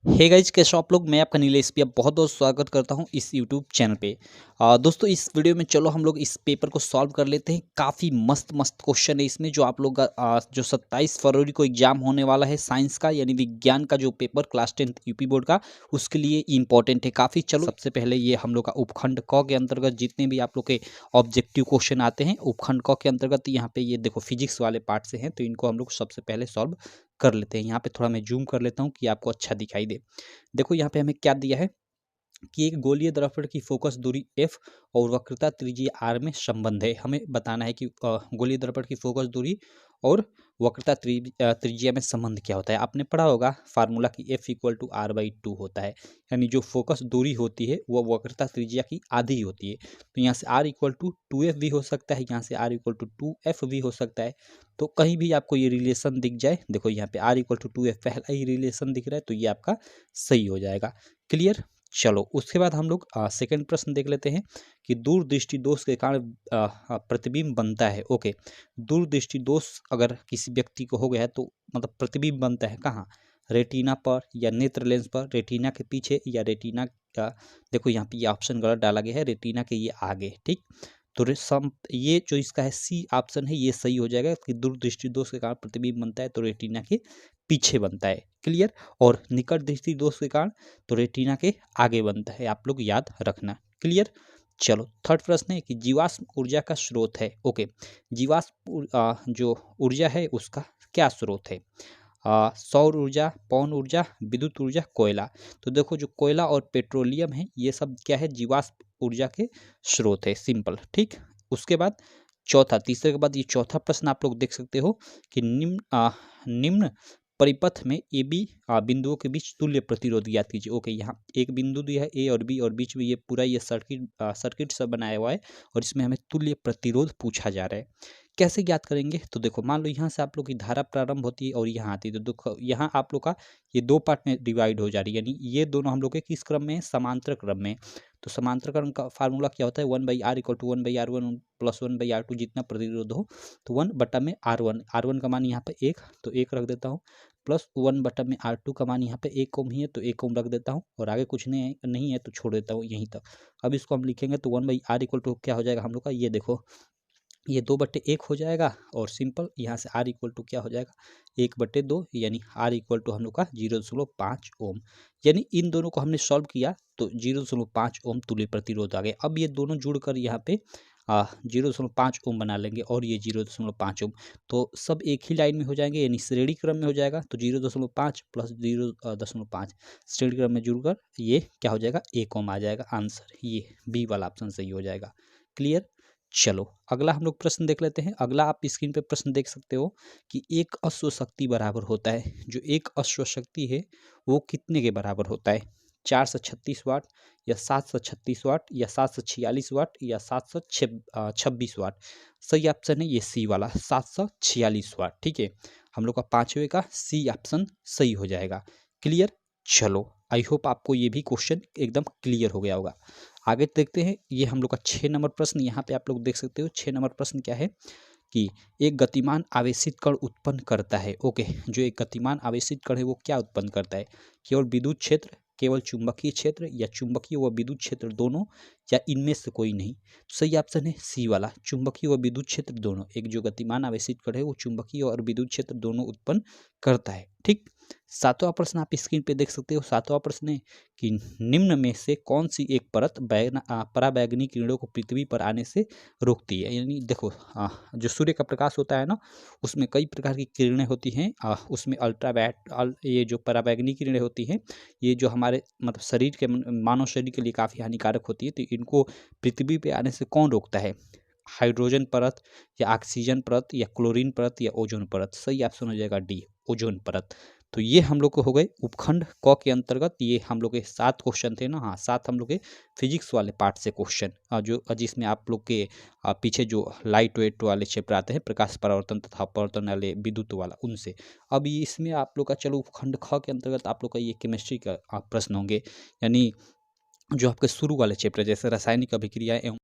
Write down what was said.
Hey guys, कैसे हो आप लोग। मैं आपका नीलेश पिया बहुत बहुत स्वागत करता हूं इस यूट्यूब चैनल पे। दोस्तों, इस वीडियो में चलो हम लोग इस पेपर को सॉल्व कर लेते हैं। काफ़ी मस्त मस्त क्वेश्चन है इसमें, जो आप लोग का जो 27 फरवरी को एग्जाम होने वाला है साइंस का, यानी विज्ञान का जो पेपर क्लास 10 यूपी बोर्ड का, उसके लिए इंपॉर्टेंट है काफ़ी। चलो सबसे पहले ये हम लोग का उपखंड क के अंतर्गत जितने भी आप लोग के ऑब्जेक्टिव क्वेश्चन आते हैं उपखंड क के अंतर्गत, यहाँ पे ये देखो फिजिक्स वाले पार्ट से हैं, तो इनको हम लोग सबसे पहले सॉल्व कर लेते हैं। यहाँ पे थोड़ा मैं जूम कर लेता हूँ कि आपको अच्छा दिखाई दे। देखो यहाँ पे हमें क्या दिया है कि एक गोलीय दर्पण की फोकस दूरी f और वक्रता त्रिज्या r में संबंध है। हमें बताना है कि गोलीय दर्पण की फोकस दूरी और वक्रता त्रिज्या में संबंध क्या होता है। आपने पढ़ा होगा फार्मूला की f equal to r by two होता है, यानी जो फोकस दूरी होती है वो वक्रता त्रिज्या की आधी होती है। तो यहाँ से r equal to two f भी हो सकता है, यहाँ से r equal to two f भी हो सकता है। तो कहीं भी आपको ये रिलेशन दिख जाए, देखो यहाँ पे r equal to two f पहला ही रिलेशन दिख रहा है, तो ये आपका सही हो जाएगा। क्लियर। चलो उसके बाद हम लोग सेकंड प्रश्न देख लेते हैं कि दूरदृष्टि दोष के कारण प्रतिबिंब बनता है। ओके, दूरदृष्टि दोष अगर किसी व्यक्ति को हो गया है तो मतलब प्रतिबिंब बनता है कहाँ, रेटिना पर या नेत्र लेंस पर, रेटिना के पीछे या रेटिना का, देखो यहाँ पे ये ऑप्शन गलत डाला गया है, रेटिना के ये आगे। ठीक, तो ये जो इसका है सी ऑप्शन है, ये सही हो जाएगा कि दूरदृष्टि दोष के कारण प्रतिबिंब बनता है तो रेटिना के पीछे बनता है। क्लियर। और निकट दृष्टि दोष के कारण तो रेटिना के आगे बनता है, आप लोग याद रखना। क्लियर। चलो थर्ड प्रश्न है कि जीवाश्म ऊर्जा का स्रोत है। ओके, जो ऊर्जा है उसका क्या स्रोत है। सौर ऊर्जा, पवन ऊर्जा, विद्युत ऊर्जा, कोयला। तो देखो जो कोयला और पेट्रोलियम है ये सब क्या है, जीवाश्म ऊर्जा के स्रोत है। सिंपल। ठीक। उसके बाद चौथा, तीसरे के बाद ये चौथा प्रश्न आप लोग देख सकते हो कि निम्न परिपथ में ए बी बिंदुओं के बीच तुल्य प्रतिरोध ज्ञात कीजिए। ओके, यहाँ एक बिंदु दिया है ए और बी, और बीच में ये पूरा ये सर्किट सब बनाया हुआ है, और इसमें हमें तुल्य प्रतिरोध पूछा जा रहा है। कैसे ज्ञात करेंगे, तो देखो मान लो यहाँ से आप लोग की धारा प्रारंभ होती है और यहाँ आती है, तो देखो यहाँ आप लोग का ये दो पार्ट में डिवाइड हो जा रही है, यानी ये दोनों हम लोग के किस क्रम में है, समांतर क्रम में। तो समांतर क्रम का फार्मूला क्या होता है, one by r equal to one by r one plus one by r two, जितना प्रतिरोध हो तो वन बटा में आर वन का मान यहाँ पे एक, तो एक रख देता हूँ, प्लस वन बटा में आर टू का मान यहाँ पे एक ओम ही है तो एक ओम रख देता हूँ, और आगे कुछ नहीं है तो छोड़ देता हूँ यहीं तक। अब इसको हम लिखेंगे तो one by r equal to क्या हो जाएगा हम लोग का, ये देखो ये दो बट्टे एक हो जाएगा, और सिंपल यहाँ से आर इक्वल टू क्या हो जाएगा, एक बट्टे दो, यानी आर इक्वल टू हम लोग का 0.5 ओम। यानी इन दोनों को हमने सॉल्व किया तो 0.5 ओम तुल्य प्रतिरोध आ गया। अब ये दोनों जुड़कर यहाँ पे 0.5 ओम बना लेंगे, और ये 0.5 ओम, तो सब एक ही लाइन में हो जाएंगे, यानी श्रेणी क्रम में हो जाएगा। तो 0.5 प्लस 0.5 श्रेणी क्रम में जुड़कर ये क्या हो जाएगा, एक ओम आ जाएगा। आंसर ये बी वाला ऑप्शन सही हो जाएगा। क्लियर। चलो अगला हम लोग प्रश्न देख लेते हैं। अगला आप स्क्रीन पे प्रश्न देख सकते हो कि एक अश्व शक्ति बराबर होता है, जो एक अश्व शक्ति है वो कितने के बराबर होता है, 436 वाट या 736 वाट या 746 वाट या 726 वाट। सही ऑप्शन है ये सी वाला 746 वाट। ठीक है, हम लोग का पांचवे का सी ऑप्शन सही हो जाएगा। क्लियर। चलो आई होप आपको ये भी क्वेश्चन एकदम क्लियर हो गया होगा। आगे देखते हैं, ये हम लोग का 6 नंबर प्रश्न, यहाँ पे आप लोग देख सकते हो 6 नंबर प्रश्न क्या है कि एक गतिमान आवेशित कण उत्पन्न करता है। ओके, जो एक गतिमान आवेशित कण है वो क्या उत्पन्न करता है, केवल विद्युत क्षेत्र, केवल चुंबकीय क्षेत्र, या चुंबकीय व विद्युत क्षेत्र दोनों, या इनमें से कोई नहीं। सही ऑप्शन है सी वाला, चुंबकीय व विद्युत क्षेत्र दोनों। एक जो गतिमान आवेशित कण है वो चुंबकीय और विद्युत क्षेत्र दोनों उत्पन्न करता है। ठीक। सातवां प्रश्न आप स्क्रीन पे देख सकते हो। सातवां प्रश्न है कि निम्न में से कौन सी एक परत पराबैंगनी किरणों को पृथ्वी पर आने से रोकती है। यानी देखो जो सूर्य का प्रकाश होता है ना, उसमें कई प्रकार की किरणें होती हैं, उसमें ये जो पराबैंगनी किरणें होती हैं, ये जो हमारे मतलब शरीर के मानव शरीर के लिए काफ़ी हानिकारक होती है, तो इनको पृथ्वी पे आने से कौन रोकता है, हाइड्रोजन परत या ऑक्सीजन परत या क्लोरीन परत या ओजोन परत। सही ऑप्शन हो जाएगा डी, ओजोन परत। तो ये हम लोग को हो गए उपखंड क के अंतर्गत, ये हम लोग के 7 क्वेश्चन थे ना, हाँ 7 हम लोग के फिजिक्स वाले पार्ट से क्वेश्चन, जो जिसमें आप लोग के पीछे जो लाइट वेट वाले चैप्टर आते हैं, प्रकाश परावर्तन तथा अपवर्तन वाले विद्युत वाला, उनसे। अब इसमें आप लोग का चलो उपखंड ख के अंतर्गत आप लोग का ये केमिस्ट्री का प्रश्न होंगे, यानी जो आपके शुरू वाले चैप्टर जैसे रासायनिक अभिक्रिया एवं